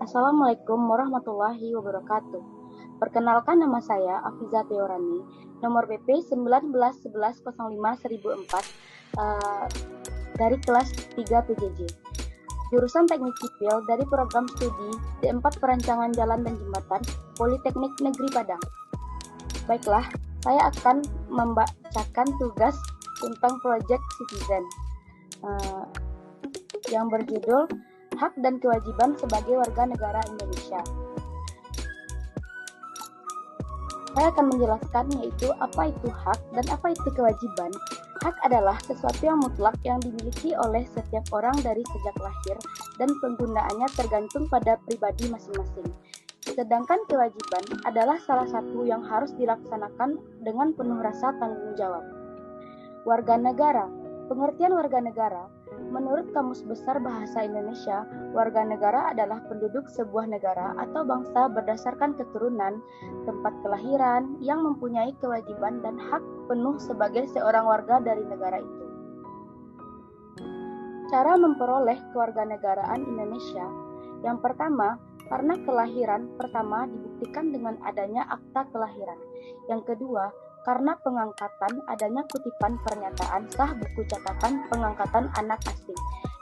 Assalamualaikum warahmatullahi wabarakatuh. Perkenalkan, nama saya Afiza Teorani, nomor BP 1911051004 dari kelas 3 PJJ. Jurusan Teknik Sipil dari program studi D4 Perancangan Jalan dan Jembatan Politeknik Negeri Padang. Baiklah, saya akan membacakan tugas tentang Project Citizen yang berjudul Hak dan Kewajiban sebagai Warga Negara Indonesia. Saya akan menjelaskan yaitu apa itu hak dan apa itu kewajiban. Hak adalah sesuatu yang mutlak yang dimiliki oleh setiap orang dari sejak lahir dan penggunaannya tergantung pada pribadi masing-masing. Sedangkan kewajiban adalah salah satu yang harus dilaksanakan dengan penuh rasa tanggung jawab. Warga negara. Pengertian warga negara, menurut Kamus Besar Bahasa Indonesia, warga negara adalah penduduk sebuah negara atau bangsa berdasarkan keturunan, tempat kelahiran, yang mempunyai kewajiban dan hak penuh sebagai seorang warga dari negara itu. Cara memperoleh kewarganegaraan Indonesia. Yang pertama, karena kelahiran pertama dibuktikan dengan adanya akta kelahiran. Yang kedua, karena pengangkatan adanya kutipan pernyataan sah buku catatan pengangkatan anak asing.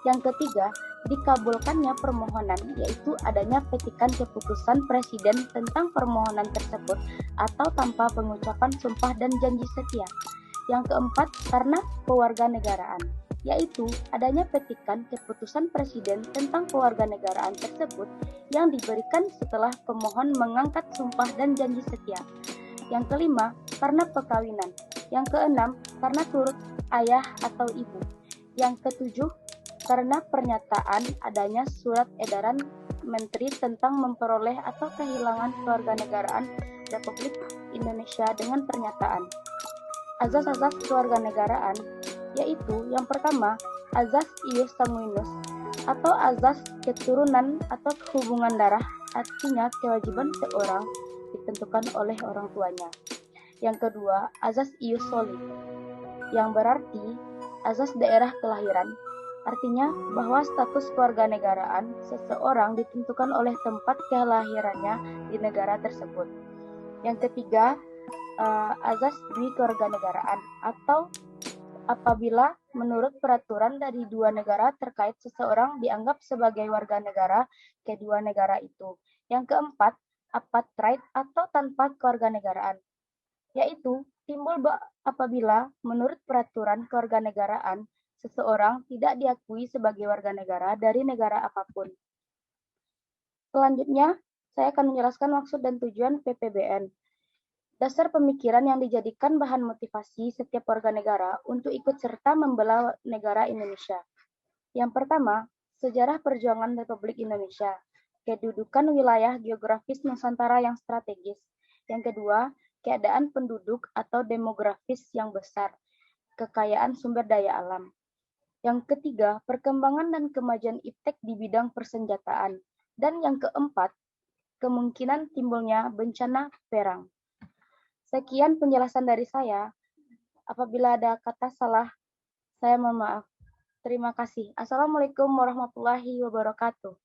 Yang ketiga, dikabulkannya permohonan, yaitu adanya petikan keputusan Presiden tentang permohonan tersebut atau tanpa pengucapan sumpah dan janji setia. Yang keempat, karena kewarganegaraan, yaitu adanya petikan keputusan Presiden tentang kewarganegaraan tersebut yang diberikan setelah pemohon mengangkat sumpah dan janji setia. Yang kelima, karena perkawinan. Yang keenam, karena turut ayah atau ibu. Yang ketujuh, karena pernyataan adanya surat edaran Menteri tentang memperoleh atau kehilangan kewarganegaraan Republik Indonesia dengan pernyataan. Azas-azas kewarganegaraan, yaitu yang pertama, azas ius sanguinus atau azas keturunan atau hubungan darah, artinya kewajiban seorang ditentukan oleh orang tuanya. Yang kedua, azas ius soli, yang berarti azas daerah kelahiran, artinya bahwa status kewarganegaraan seseorang ditentukan oleh tempat kelahirannya di negara tersebut. Yang ketiga, azas kewarganegaraan atau apabila menurut peraturan dari dua negara terkait seseorang dianggap sebagai warga negara kedua negara itu. Yang keempat, apartheid atau tanpa kewarganegaraan, yaitu timbul apabila menurut peraturan kewarganegaraan seseorang tidak diakui sebagai warga negara dari negara apapun. Selanjutnya, saya akan menjelaskan maksud dan tujuan PPBN. Dasar pemikiran yang dijadikan bahan motivasi setiap warga negara untuk ikut serta membela negara Indonesia. Yang pertama, sejarah perjuangan Republik Indonesia. Kedudukan wilayah geografis Nusantara yang strategis. Yang kedua, keadaan penduduk atau demografis yang besar, kekayaan sumber daya alam. Yang ketiga, perkembangan dan kemajuan iptek di bidang persenjataan. Dan yang keempat, kemungkinan timbulnya bencana perang. Sekian penjelasan dari saya. Apabila ada kata salah, saya mohon maaf. Terima kasih. Assalamualaikum warahmatullahi wabarakatuh.